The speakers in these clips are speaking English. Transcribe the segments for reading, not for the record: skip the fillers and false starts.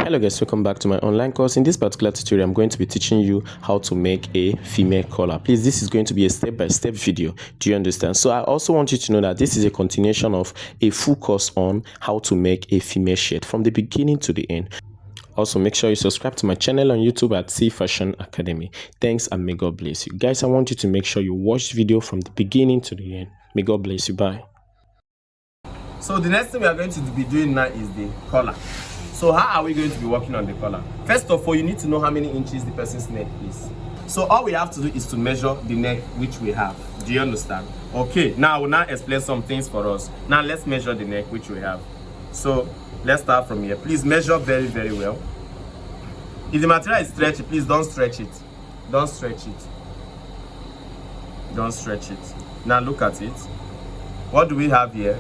Hello guys, welcome back to my online course. In this particular tutorial, I'm going to be teaching you how to make a female collar. Please, this is going to be a step-by-step video. Do you understand? So I also want you to know that this is a continuation of a full course on how to make a female shirt from the beginning to the end. Also, make sure you subscribe to my channel on YouTube at Ceefashion Academy. Thanks and may God bless you. Guys, I want you to make sure you watch the video from the beginning to the end. May God bless you. Bye. So the next thing we are going to be doing now is the collar. So how are we going to be working on the collar? First of all, you need to know how many inches the person's neck is. So all we have to do is to measure the neck which we have. Do you understand? Okay, now I will now explain some things for us. Now let's measure the neck which we have. So let's start from here. Please measure very, very well. If the material is stretchy, please don't stretch it. Don't stretch it. Don't stretch it. Now look at it. What do we have here?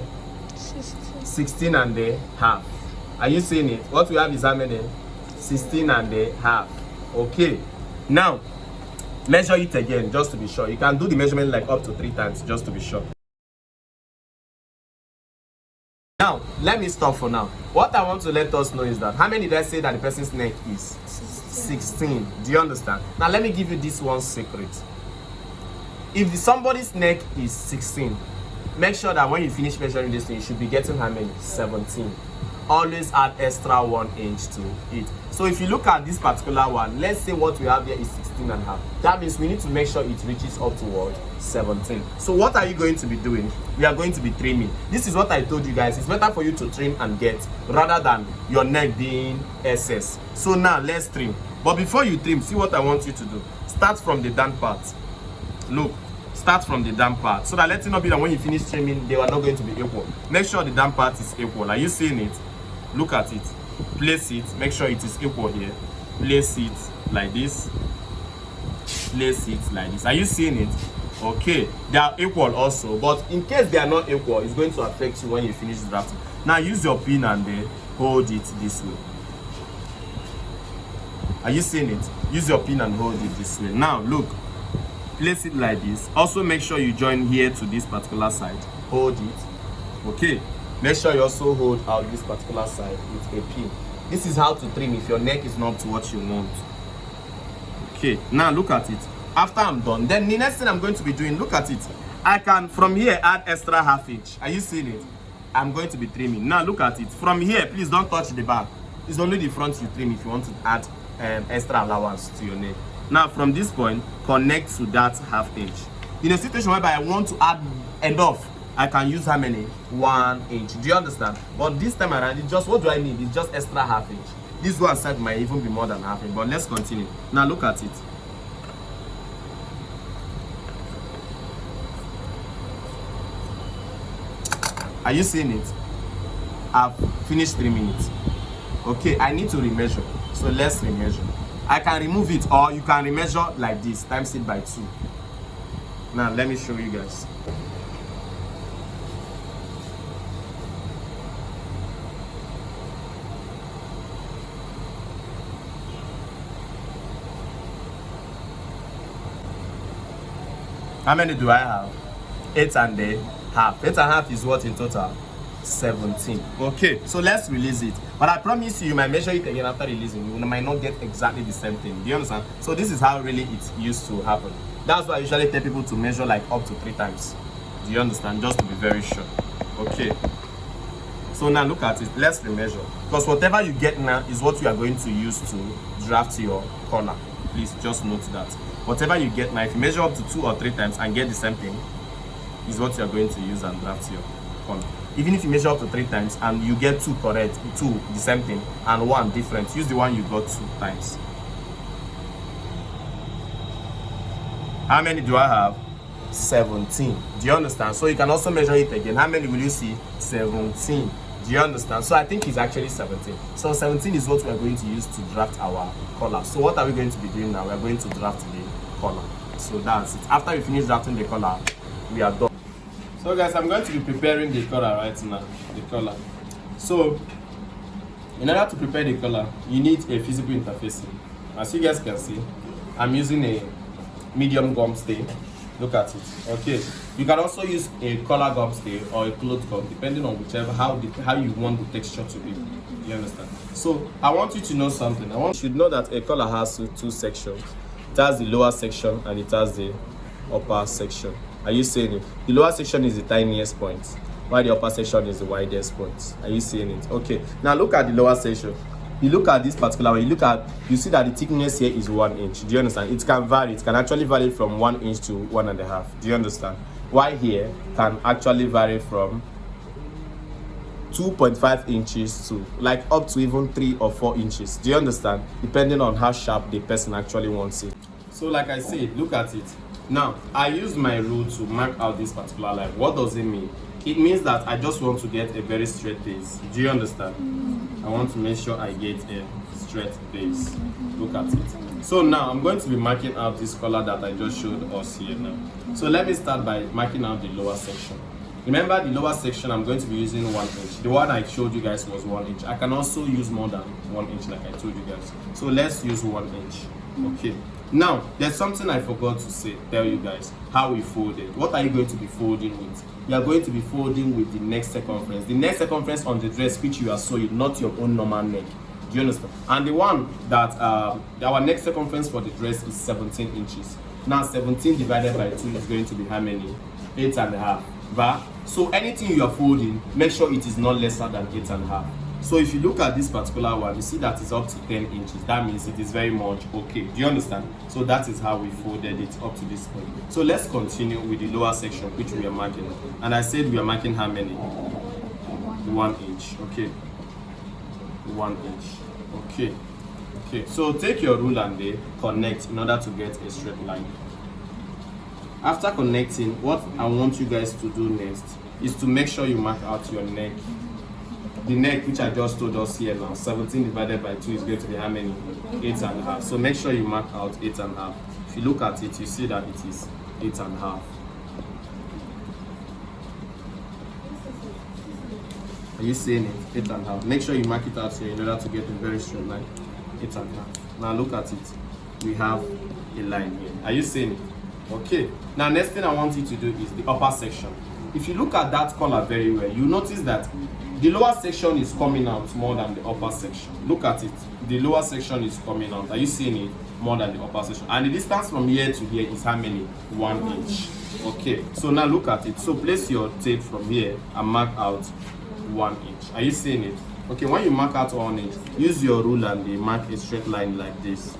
16 and a half. Are you seeing it? What we have is how many? 16 and a half. Okay. Now, measure it again just to be sure. You can do the measurement like up to 3 times just to be sure. Now, let me stop for now. What I want to let us know is that how many did I say that the person's neck is? 16. Do you understand? Now, let me give you this one secret. If somebody's neck is 16, make sure that when you finish measuring this thing, you should be getting how many? 17. Always add extra 1 inch to it. So if you look at this particular one, let's say what we have here is 16 and a half. That means we need to make sure it reaches up toward 17. So what are you going to be doing? We are going to be trimming. This is what I told you guys. It's better for you to trim and get rather than your neck being excess. So now let's trim. But before you trim, see what I want you to do. Start from the down part. Look. Start from the down part so that let it not be that when you finish trimming, they are not going to be equal. Make sure the down part is equal. Are you seeing it? Look at it. Place it. Make sure it is equal here. Place it like this. Place it like this. Are you seeing it? Okay. They are equal also, but in case they are not equal, it's going to affect you when you finish drafting. Now use your pin and then hold it this way. Are you seeing it? Use your pin and hold it this way. Now look. Place it like this. Also make sure you join here to this particular side. Hold it. Okay. Make sure you also hold out this particular side with a pin. This is how to trim if your neck is not to what you want. Okay. Now look at it. After I'm done, then the next thing I'm going to be doing, look at it. I can from here add extra ½ inch. Are you seeing it? I'm going to be trimming. Now look at it. From here, please don't touch the back. It's only the front you trim if you want to add extra allowance to your neck. Now from this point, connect to that ½ inch. In a situation whereby I want to add enough, I can use how many? 1 inch. Do you understand? But this time around, it's just what do I need? It's just extra ½ inch. This one side might even be more than ½ inch. But let's continue. Now look at it. Are you seeing it? I've finished trimming it. Okay, I need to remeasure. So let's remeasure. I can remove it or you can remeasure like this, times it by 2. Now let me show you guys. How many do I have? 8 and a half. 8 and a half is what in total? 17. Okay, so let's release it. But I promise you, you might measure it again after releasing. You might not get exactly the same thing. Do you understand? So this is how really it used to happen. That's why I usually tell people to measure like up to 3 times. Do you understand? Just to be very sure. Okay. So now look at it. Let's remeasure. Because whatever you get now is what you are going to use to draft your collar. Please just note that. Whatever you get now, if you measure up to 2 or 3 times and get the same thing, is what you are going to use and draft your collar. Even if you measure up to 3 times and you get 2 correct, 2 the same thing, and 1 different, use the one you got 2 times. How many do I have? 17. Do you understand? So you can also measure it again. How many will you see? 17. Do you understand? So I think it's actually 17. So 17 is what we are going to use to draft our collar. So what are we going to be doing now? We are going to draft the collar. So that's it. After we finish drafting the collar, we are done. So guys, I'm going to be preparing the collar right now. The collar. So in order to prepare the collar, you need a physical interfacing. As you guys can see, I'm using a medium gum stay. Look at it. Okay. You can also use a collar gum stay or a cloth gum, depending on whichever how you want the texture to be. You understand? So I want you to know something. You should know that a collar has two sections. It has the lower section and it has the upper section. Are you seeing it? The lower section is the tiniest point, while the upper section is the widest point. Are you seeing it? Okay. Now look at the lower section. You look at this particular one, you see that the thickness here is 1 inch. Do you understand? It can vary. It can actually vary from 1 inch to 1.5. Do you understand? While here can actually vary from 2.5 inches to like up to even 3 or 4 inches. Do you understand? Depending on how sharp the person actually wants it. So like I said, look at it. Now, I use my rule to mark out this particular line. What does it mean? It means that I just want to get a very straight base. Do you understand? I want to make sure I get a straight base. Look at it. So now I'm going to be marking out this color that I just showed us here now. So let me start by marking out the lower section. Remember the lower section, I'm going to be using 1 inch. The one I showed you guys was 1 inch. I can also use more than 1 inch like I told you guys. So let's use 1 inch. Okay. Now, there's something I forgot to tell you guys, how we fold it. What are you going to be folding with? You are going to be folding with the neck circumference. The neck circumference on the dress which you are sewing, not your own normal neck. Do you understand? And the one that, our neck circumference for the dress is 17 inches. Now, 17 divided by 2 is going to be how many? 8.5. Right? So anything you are folding, make sure it is not lesser than 8.5. So if you look at this particular one, you see that it's up to 10 inches. That means it is very much okay. Do you understand? So that is how we folded it up to this point. So let's continue with the lower section, which we are marking. And I said we are marking how many? 1 inch. Okay. 1 inch. Okay. Okay. So take your rule and they connect in order to get a straight line. After connecting, what I want you guys to do next is to make sure you mark out your neck. The neck, which I just told us here now, 17 divided by 2 is going to be how many? 8.5. So make sure you mark out 8.5. If you look at it, you see that it is 8.5. Are you seeing it? 8.5. Make sure you mark it out here in order to get a very straight line. 8.5. Now look at it. We have a line here. Are you seeing it? Okay. Now next thing I want you to do is the upper section. If you look at that color very well, you notice that the lower section is coming out more than the upper section. Look at it. The lower section is coming out. Are you seeing it? More than the upper section. And the distance from here to here is how many? 1 inch. Okay. So now look at it. So place your tape from here and mark out 1 inch. Are you seeing it? Okay. When you mark out 1 inch, use your ruler and mark a straight line like this.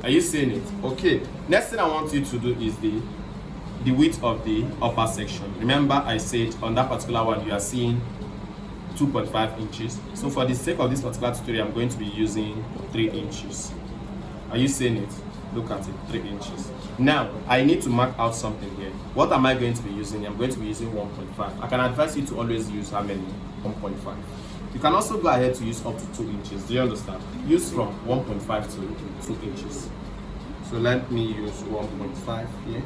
Are you seeing it? Okay. Next thing I want you to do is the width of the upper section. Remember I said on that particular one you are seeing 2.5 inches. So for the sake of this particular tutorial, I'm going to be using 3 inches. Are you seeing it? Look at it, 3 inches. Now, I need to mark out something here. What am I going to be using? I'm going to be using 1.5. I can advise you to always use how many? 1.5. You can also go ahead to use up to 2 inches. Do you understand? Use from 1.5 to 2 inches. So let me use 1.5 here.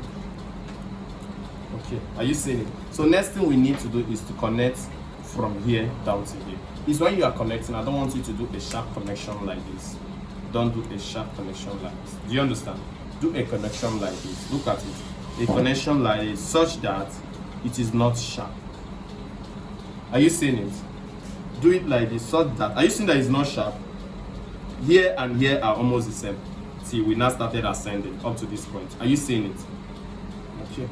Okay, are you seeing it? So next thing we need to do is to connect from here down to here. Is when you are connecting, I don't want you to do a sharp connection like this. Don't do a sharp connection like this. Do you understand? Do a connection like this. Look at it. A connection like this such that it is not sharp. Are you seeing it? Do it like this such that, are you seeing that it's not sharp? Here and here are almost the same. See, we now started ascending up to this point. Are you seeing it? Okay.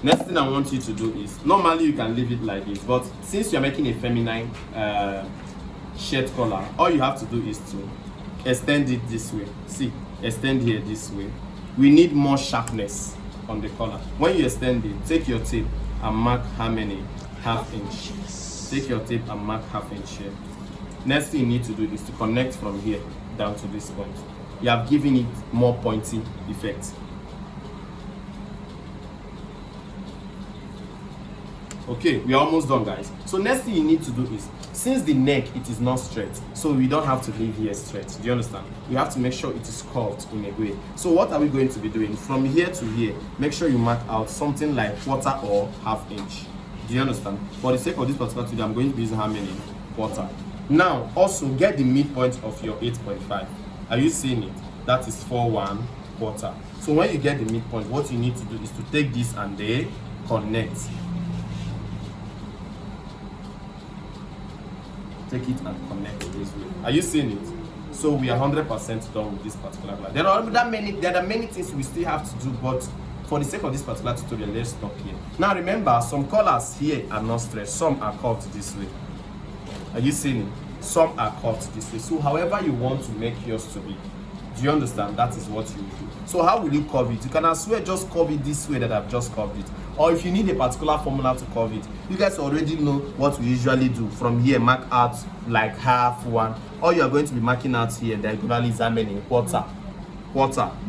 Next thing I want you to do is, normally you can leave it like this, but since you're making a feminine shirt collar, all you have to do is to extend it this way. See, extend here this way. We need more sharpness on the collar. When you extend it, take your tape and mark how many? Half inch. Take your tape and mark half inch here. Next thing you need to do is to connect from here down to this point. You have given it more pointy effect. Okay, we are almost done, guys. So next thing you need to do is, since the neck it is not straight, so we don't have to leave here straight. Do you understand? We have to make sure it is curved in a way. So what are we going to be doing? From here to here, make sure you mark out something like 1/4 or half inch. Do you understand? For the sake of this particular video, I'm going to be using how many? 1/4. Now, also get the midpoint of your 8.5. Are you seeing it? That is 4, 1, quarter. So when you get the midpoint, what you need to do is to take this and they connect. Take it and connect this way. Are you seeing it? So we are 100% done with this particular class. There are many things we still have to do, but for the sake of this particular tutorial, let's stop here. Now remember, some colors here are not stressed, some are curved this way. Are you seeing it? Some are curved this way. So however you want to make yours to be, do you understand? That is what you do. So how will you curve it? You can as well just curve it this way that I've just curved it. Or if you need a particular formula to curve it, you guys already know what we usually do. From here, mark out like half one. All you are going to be marking out here, diagonally is how many? Quarter.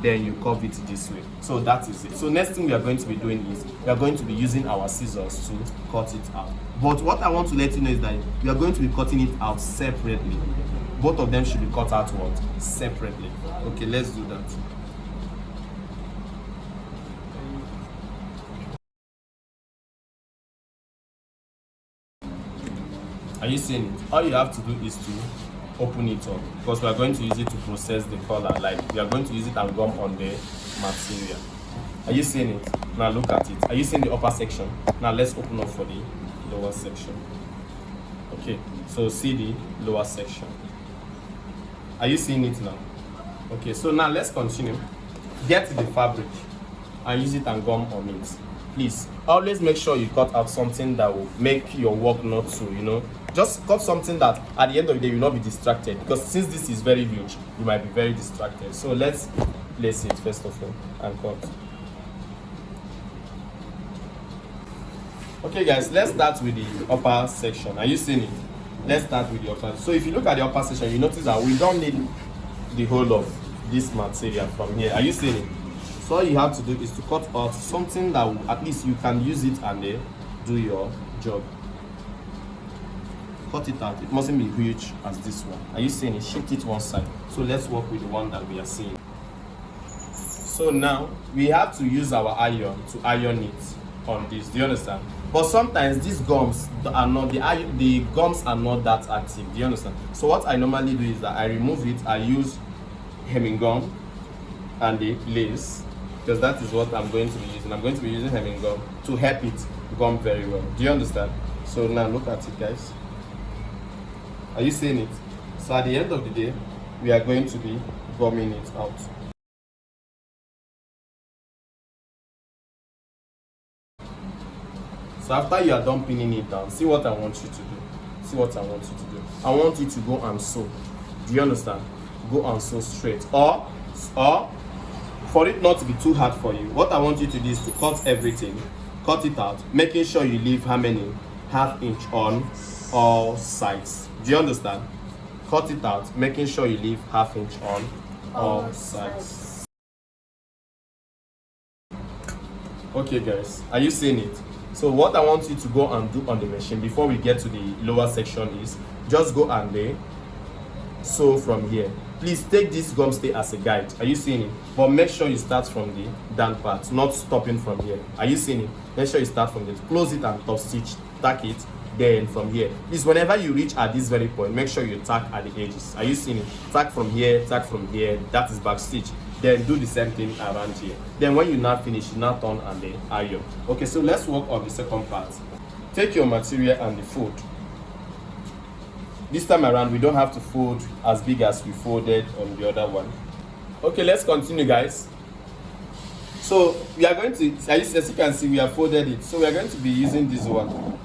Then you curve it this way. So that is it. So next thing we are going to be doing is we are going to be using our scissors to cut it out. But what I want to let you know is that we are going to be cutting it out separately. Both of them should be cut out what? Separately. Okay, let's do that. Are you seeing it? All you have to do is to open it up, because we are going to use it to process the color. Like we are going to use it and gum on the material. Are you seeing it? Now look at it. Are you seeing the upper section? Now let's open up for the lower section. Okay, so see the lower section. Are you seeing it now? Okay, so now let's continue. Get the fabric and use it and gum on it. Please always make sure you cut out something that will make your work not so, just cut something that at the end of the day you will not be distracted, because since this is very huge, you might be very distracted. So let's place it first of all and cut. Okay guys, let's start with the upper section. Are you seeing it? Let's start with the upper. So if you look at the upper section, you notice that we don't need the whole of this material from here. Are you seeing it? So all you have to do is to cut out something that will, at least you can use it and do your job. Cut it out. It mustn't be huge as this one. Are you seeing it? Shift it one side. So let's work with the one that we are seeing. So now we have to use our iron to iron it on this. Do you understand? But sometimes these gums are not, the gums are not that active. Do you understand? So what I normally do is that I remove it. I use hemming gum and the lace, because that is what I'm going to be using. I'm going to be using hemming gum to help it gum very well. Do you understand? So now look at it, guys. Are you seeing it? So at the end of the day, we are going to be gumming it out. So after you are done pinning it down, see what I want you to do. See what I want you to do. I want you to go and sew. Do you understand? Go and sew straight. Or for it not to be too hard for you, what I want you to do is to cut everything. Cut it out, making sure you leave how many? ½ inch on all sides. Do you understand? Cut it out, making sure you leave ½ inch on all sides. Okay guys, are you seeing it? So what I want you to go and do on the machine before we get to the lower section is just go and sew from here. Please take this gum stay as a guide. Are you seeing it? But make sure you start from the down part, not stopping from here. Are you seeing it? Make sure you start from this. Close it and top stitch. Tack it. Then from here. Please, whenever you reach at this very point, make sure you tack at the edges. Are you seeing it? Tack from here. Tack from here. That is back stitch. Then do the same thing around here. Then when you now finish, you now turn and then iron. Okay, so let's work on the second part. Take your material and the fold. This time around, we don't have to fold as big as we folded on the other one. Okay, let's continue, guys. So we are going to, as you can see, we have folded it. So we are going to be using this one.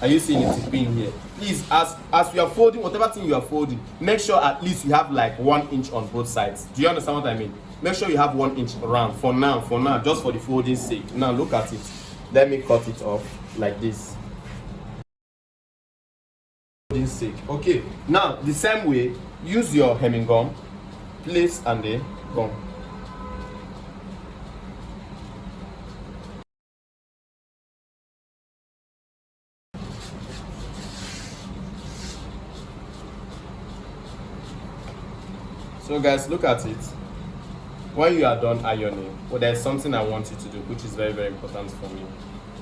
Are you seeing it? It's pin here. Please, as we are folding, whatever thing you are folding, make sure at least you have like 1 inch on both sides. Do you understand what I mean? Make sure you have 1 inch around for now, just for the folding sake. Now look at it. Let me cut it off like this. Sake. Okay, now the same way, use your hemming gum, place and then gum. So guys, look at it. When you are done ironing, well, there's something I want you to do, which is very, very important for me.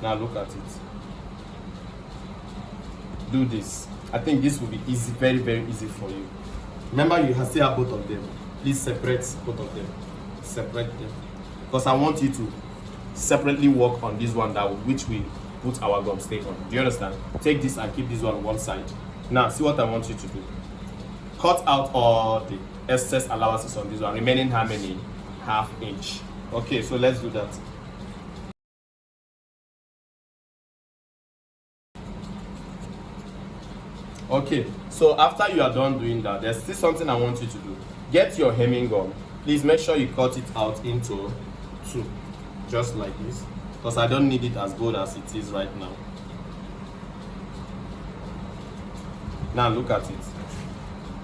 Now look at it. Do this. I think this will be easy, very, very easy for you. Remember, you still have both of them. Please separate both of them. separate them, because I want you to separately work on this one which we put our gum stay on. Do you understand? Take this and keep this one side. Now see what I want you to do. Cut out all the excess allowances on this one, remaining how many? Half inch. Okay, so let's do that. Okay, so after you are done doing that, there's still something I want you to do. Get your hemming gum. Please make sure you cut it out into two, just like this, because I don't need it as good as it is right now. Now look at it.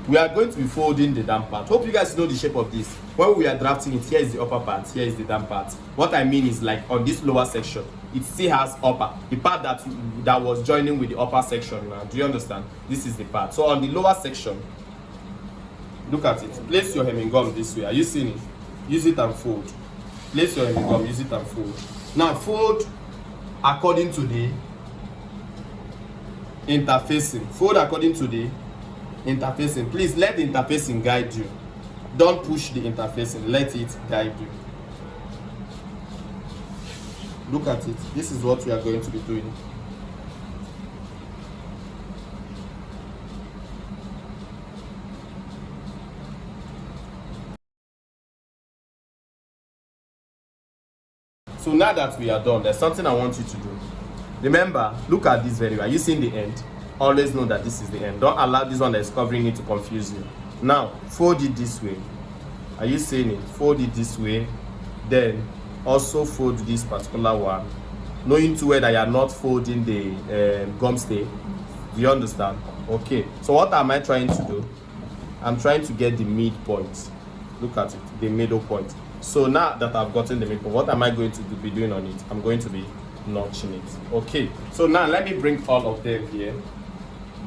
We are going to be folding the down part. Hope you guys know the shape of this. When we are drafting it, here is the upper part, here is the down part. What I mean is, like on this lower section, it still has upper, the part that was joining with the upper section. Now do you understand? This is the part. So on the lower section, look at it. Place your hemming gum this way. Are you seeing it? Use it and fold. Place your hemming gum, use it and fold. Now fold according to the interfacing. Fold according to the interfacing. Please let the interfacing guide you. Don't push the interfacing, let it guide you. Look at it. This is what we are going to be doing. So now that we are done, there's something I want you to do. Remember, look at this very well. Are you seeing the end? Always know that this is the end. Don't allow this one that is covering it to confuse you. Now fold it this way. Are you seeing it? Fold it this way, then also fold this particular one, knowing to where that you are not folding the gum stay. Do you understand? Okay, so what am I trying to do? I'm trying to get the midpoint. Look at it, the middle point. So now that I've gotten the midpoint, what am I going to be doing on it? I'm going to be notching it. Okay, so now let me bring all of them here.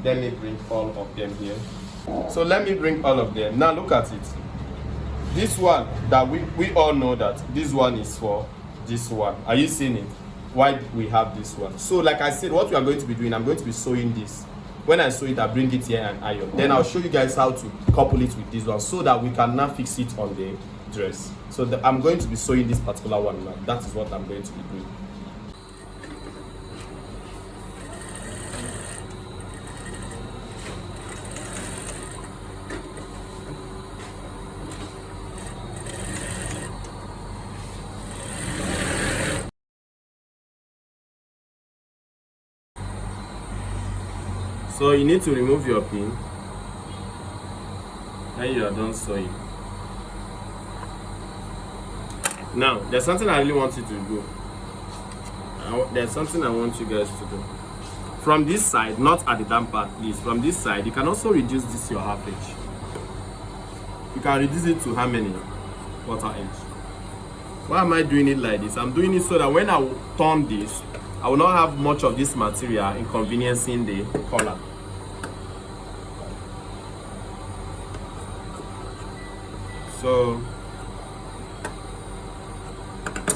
Let me bring all of them here. So let me bring all of them. Now look at it. This one that we all know that this one is for this one. Are you seeing it? Why we have this one? So like I said, what we are going to be doing, I'm going to be sewing this. When I sew it, I bring it here and iron. Then I'll show you guys how to couple it with this one so that we can now fix it on the dress. So I'm going to be sewing this particular one now. That is what I'm going to be doing. So you need to remove your pin. Then you are done sewing. Now there's something I really want you to do. There's something I want you guys to do. From this side, not at the down part, please. From this side, you can also reduce this your half inch. You can reduce it to how many? Quarter inch. Why am I doing it like this? I'm doing it so that when I turn this, I will not have much of this material inconveniencing the collar.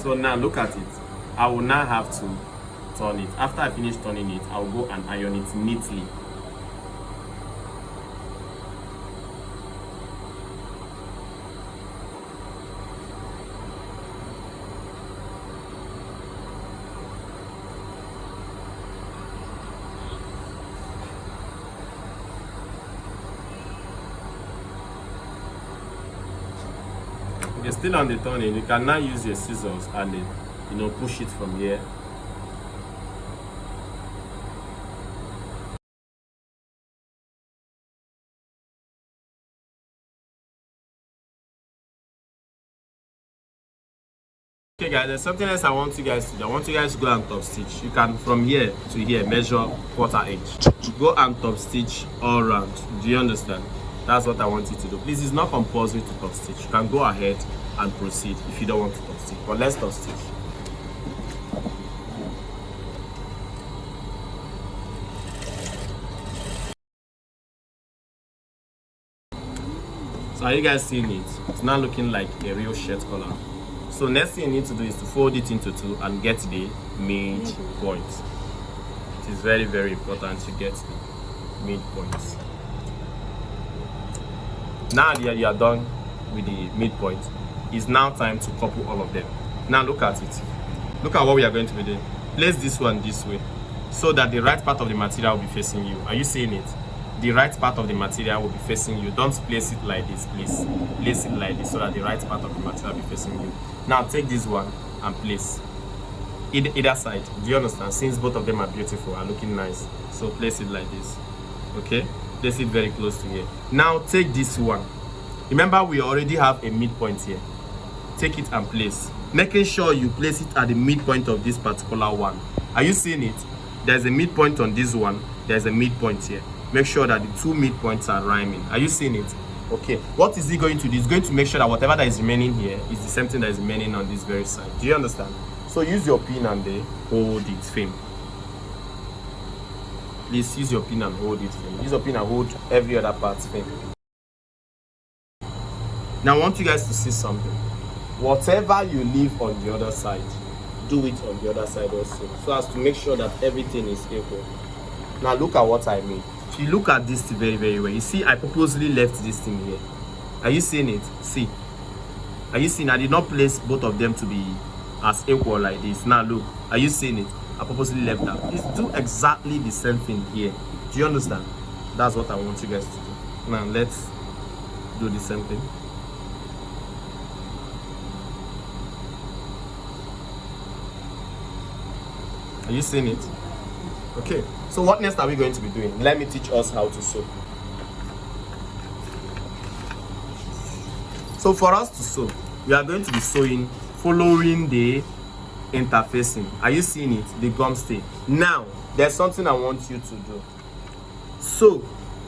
So now look at it. I will now have to turn it. After I finish turning it, I will go and iron it neatly. You're still on the turning, you can now use your scissors and then, push it from here. Okay guys, there's something else I want you guys to do. I want you guys to go and top stitch. You can from here to here measure quarter inch. Go and top stitch all around. Do you understand? That's what I want you to do. Please, it's not compulsory to top stitch. You can go ahead and proceed if you don't want to top stitch. But let's top stitch. So are you guys seeing it? It's now looking like a real shirt collar. So next thing you need to do is to fold it into two and get the midpoint. It is very, very important to get the midpoint. Now that you are done with the midpoint, It's now time to couple all of them. Now look at it. Look at what we are going to be doing. Place this one this way so that the right part of the material will be facing you. Are you seeing it? The right part of the material will be facing you. Don't place it like this, please. Place it like this so that the right part of the material will be facing you. Now take this one and place either side. Do you understand? Since both of them are beautiful and looking nice, so place it like this. Okay, place it very close to here. Now take this one. Remember, we already have a midpoint here. Take it and place, making sure you place it at the midpoint of this particular one. Are you seeing it? There's a midpoint on this one, there's a midpoint here. Make sure that the two midpoints are rhyming. Are you seeing it? Okay, what is it going to do? It's going to make sure that whatever that is remaining here is the same thing that is remaining on this very side. Do you understand? So use your pin and hold it firm. Please use your pin and hold it firm. Use your pin and hold every other part firm. Now I want you guys to see something. Whatever you leave on the other side, do it on the other side also, so as to make sure that everything is equal. Now look at what I mean. If you look at this very, very well, you see I purposely left this thing here. Are you seeing it? See. Are you seeing? I did not place both of them to be as equal like this. Now look. Are you seeing it? I purposely left that. It's do exactly the same thing here. Do you understand? That's what I want you guys to do. Now let's do the same thing. Are you seeing it? Okay, so what next are we going to be doing? Let me teach us how to sew. So for us to sew, we are going to be sewing following the interfacing. Are you seeing it? The gum stay. Now, there's something I want you to do. So,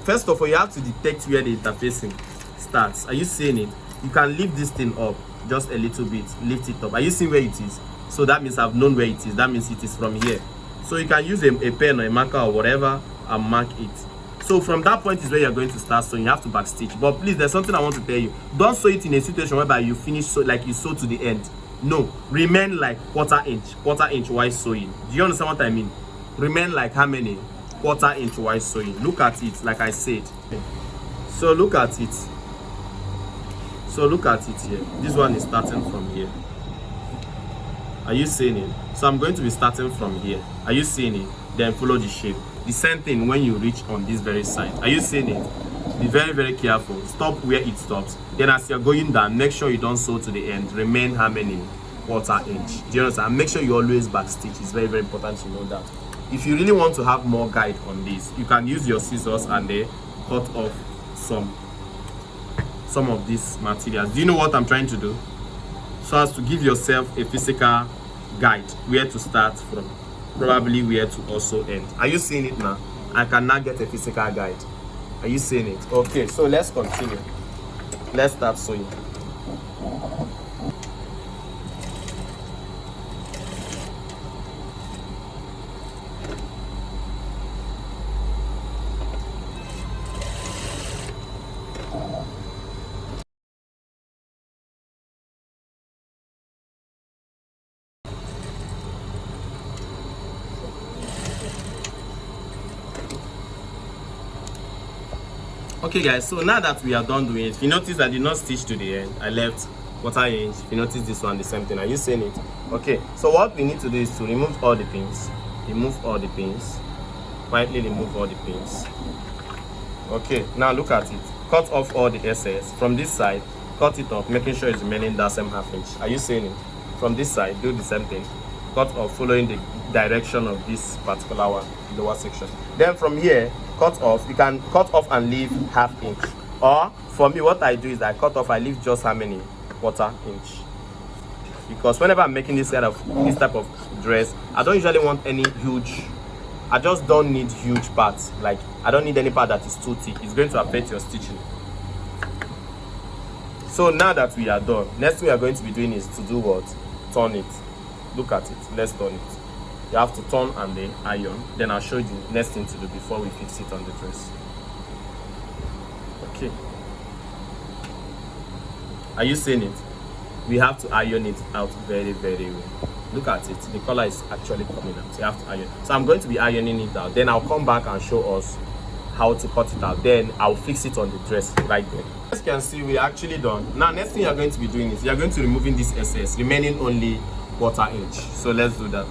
first of all, you have to detect where the interfacing starts. Are you seeing it? You can lift this thing up just a little bit. Lift it up. Are you seeing where it is? So that means I've known where it is. That means it is from here. So you can use a pen or a marker or whatever and mark it. So from that point is where you're going to start sewing. You have to back stitch. But please, there's something I want to tell you. Don't sew it in a situation whereby you finish so like you sew to the end. No, remain like quarter inch while sewing. Do you understand what I mean? Remain like how many? Quarter inch while sewing. Look at it, like I said. So look at it. So look at it here. This one is starting from here. Are you seeing it? So I'm going to be starting from here. Are you seeing it? Then follow the shape. The same thing when you reach on this very side. Are you seeing it? Be very, very careful. Stop where it stops. Then as you're going down, make sure you don't sew to the end. Remain how many? Quarter inch. Do you understand? Make sure you always back stitch. It's very, very important to know that. If you really want to have more guide on this, you can use your scissors and then cut off some of these materials. Do you know what I'm trying to do? So as to give yourself a physical guide where to start from, probably where to also end. Are you seeing it now? I can now get a physical guide. Are you seeing it? Okay, so let's continue. Let's start sewing. Okay guys, so now that we are done doing it, if you notice I did not stitch to the end, I left quarter inch. If you notice this one, the same thing. Are you seeing it? Okay, so what we need to do is to remove all the pins. Remove all the pins. Quietly remove all the pins. Okay, now look at it. Cut off all the excess. From this side, cut it off, making sure it's remaining that same half inch. Are you seeing it? From this side, do the same thing. Cut off following the direction of this particular one, lower section. Then from here, cut off. You can cut off and leave half inch. Or for me, what I do is I cut off, I leave just how many? Quarter inch. Because whenever I'm making this type of dress, I don't usually want any huge. I just don't need huge parts. Like I don't need any part that is too thick. It's going to affect your stitching. So now that we are done, next thing we are going to be doing is to do what? Turn it. Look at it. Let's turn it. You have to turn and then iron. Then I'll show you next thing to do before we fix it on the dress. Okay. Are you seeing it? We have to iron it out very, very well. Look at it. The color is actually coming out. So you have to iron. So I'm going to be ironing it out. Then I'll come back and show us how to cut it out. Then I'll fix it on the dress right there. As you can see, we're actually done. Now next thing you're going to be doing is you're going to removing this excess, remaining only 1/4 inch. So let's do that.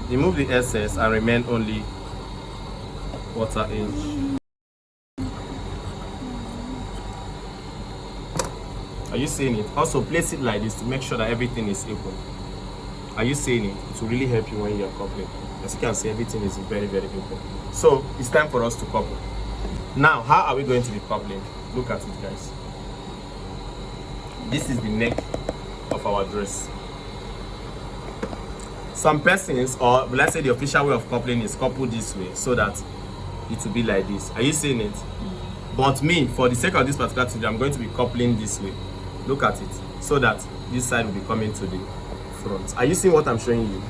Remove the excess and remain only 1/4 inch. Are you seeing it? Also place it like this to make sure that everything is equal. Are you seeing it? It will really help you when you're coupling. As you can see, everything is very, very equal. So it's time for us to couple. Now, how are we going to be coupling? Look at it, guys. This is the neck of our dress. Some persons, or let's say the official way of coupling is coupled this way so that it will be like this. Are you seeing it? But me, for the sake of this particular video, I'm going to be coupling this way. Look at it, so that this side will be coming to the front. Are you seeing what I'm showing you?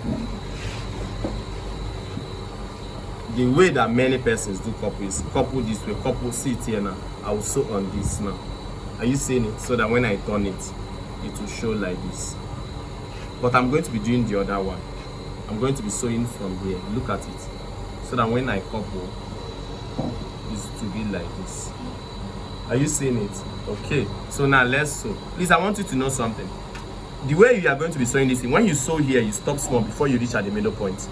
The way that many persons do couple is couple this way, couple, see it here now. I will sew on this now. Are you seeing it? So that when I turn it, it will show like this. But I'm going to be doing the other one. I'm going to be sewing from here. Look at it. So that when I couple, it's to be like this. Are you seeing it? Okay. So now let's sew. Please, I want you to know something. The way you are going to be sewing this thing, when you sew here, you stop small before you reach at the middle point.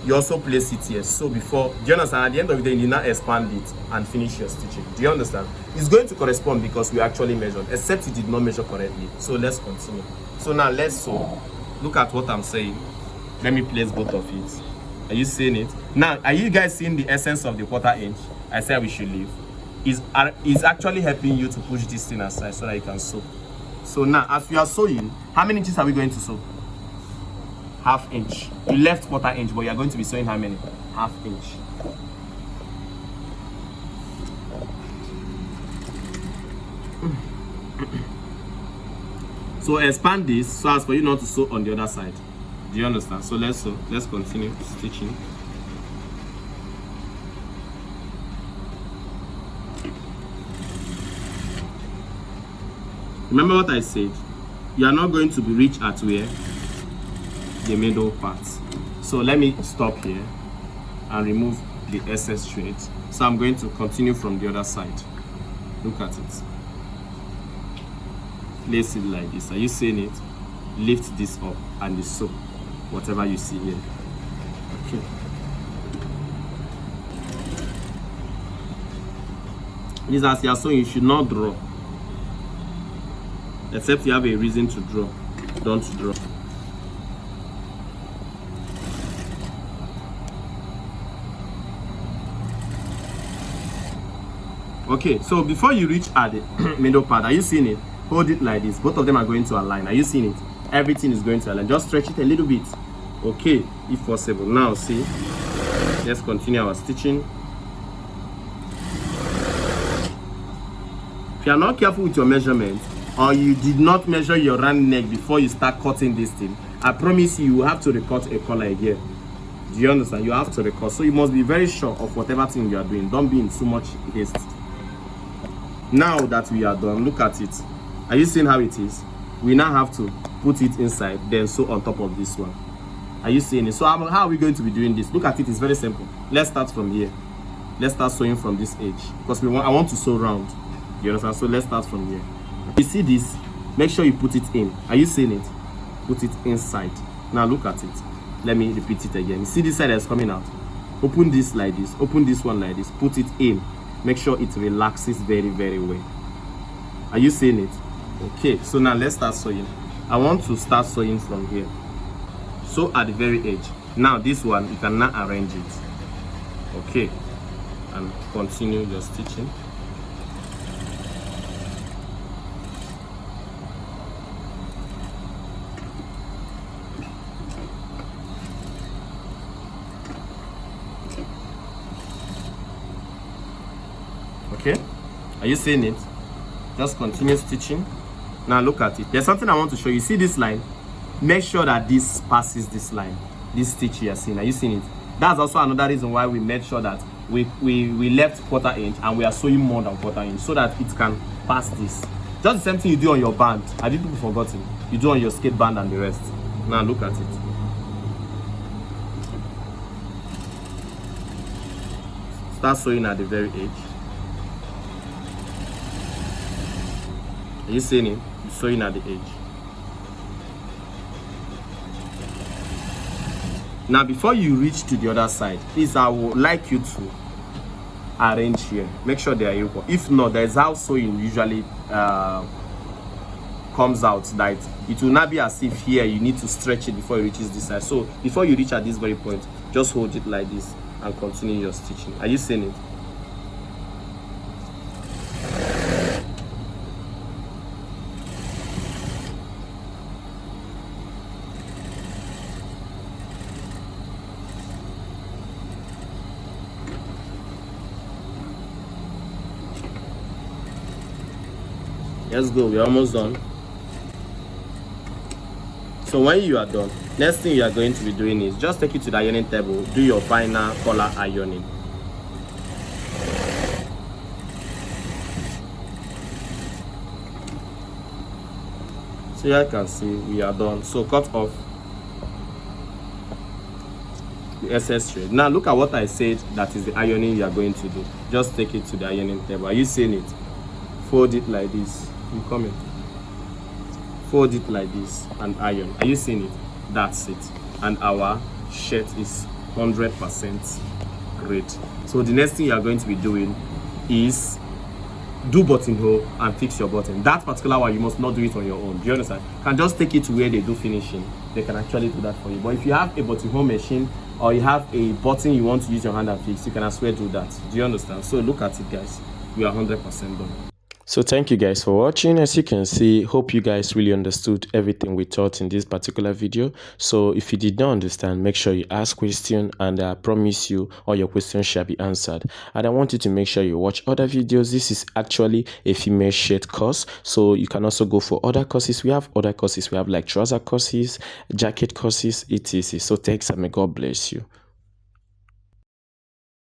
You also place it here. So before, do you understand? At the end of the day, you now expand it and finish your stitching. Do you understand? It's going to correspond because we actually measured, except it did not measure correctly. So let's continue. So now let's sew. Look at what I'm saying. Let me place both of it. Are you seeing it? Now, are you guys seeing the essence of the 1/4 inch? I said we should leave. Is actually helping you to push this thing aside so that you can sew. So now, as we are sewing, how many inches are we going to sew? 1/2 inch. You left 1/4 inch, but you are going to be sewing how many? 1/2 inch. So expand this so as for you not to sew on the other side. Do you understand? So let's sew. Let's continue stitching. Remember what I said? You are not going to be reach at where? The middle part. So let me stop here and remove the excess thread. So I'm going to continue from the other side. Look at it. Place it like this. Are you seeing it? Lift this up and you sew whatever you see here. Okay. This, as you are sewing, you should not draw. Except you have a reason to draw. Don't draw. Okay, so before you reach at the middle part, are you seeing it? Hold it like this. Both of them are going to align. Are you seeing it? Everything is going to align. Just stretch it a little bit. Okay, if possible. Now, see. Let's continue our stitching. If you are not careful with your measurement, or you did not measure your round neck before you start cutting this thing, I promise you will have to recut a collar again. Do you understand? You have to recut. So you must be very sure of whatever thing you are doing. Don't be in too much haste. Now that we are done, look at it. Are you seeing how it is? We now have to put it inside, then sew on top of this one. Are you seeing it? So how are we going to be doing this? Look at it. It's very simple. Let's start from here. Let's start sewing from this edge because I want to sew round. You understand? So let's start from here. You see this? Make sure you put it in. Are you seeing it? Put it inside. Now look at it. Let me repeat it again. You see this side that's coming out? Open this like this. Open this one like this. Put it in. Make sure it relaxes very, very well. Are you seeing it? Okay, so now let's start sewing. I want to start sewing from here. So at the very edge. Now this one, you can now arrange it. Okay, and continue your stitching. Okay, are you seeing it? Just continue stitching. Now look at it. There's something I want to show you. See this line? Make sure that this passes this line. This stitch you are seeing. Are you seeing it? That's also another reason why we made sure that we left 1/4 inch and we are sewing more than 1/4 inch so that it can pass this. Just the same thing you do on your band. Have you people forgotten? You do on your skate band and the rest. Now look at it. Start sewing at the very edge. Are you seeing it? You're sewing at the edge. Now before you reach to the other side, please, I would like you to arrange here. Make sure they are equal. If not, there's how sewing usually comes out, that it will not be as if here you need to stretch it before it reaches this side. So before you reach at this very point, just hold it like this and continue your stitching. Are you seeing it? Let's go. We're almost done. So when you are done, next thing you are going to be doing is just take it to the ironing table, do your final collar ironing. So here you can see we are done. So cut off the excess thread. Now look at what I said, that is the ironing you are going to do. Just take it to the ironing table. Are you seeing it? Fold it like this. You come in. Fold it like this and iron. Are you seeing it? That's it. And our shirt is 100% great. So the next thing you are going to be doing is do buttonhole and fix your button. That particular one, you must not do it on your own. Do you understand? You can just take it to where they do finishing. They can actually do that for you. But if you have a buttonhole machine or you have a button you want to use your hand and fix, you can as well do that. Do you understand? So look at it, guys. We are 100% done. So thank you guys for watching. As you can see, hope you guys really understood everything we taught in this particular video. So if you did not understand, make sure you ask questions, and I promise you all your questions shall be answered. And I want you to make sure you watch other videos. This is actually a female shirt course, so you can also go for other courses. We have other courses. We have like trouser courses, jacket courses, etc. So thanks, and may God bless you.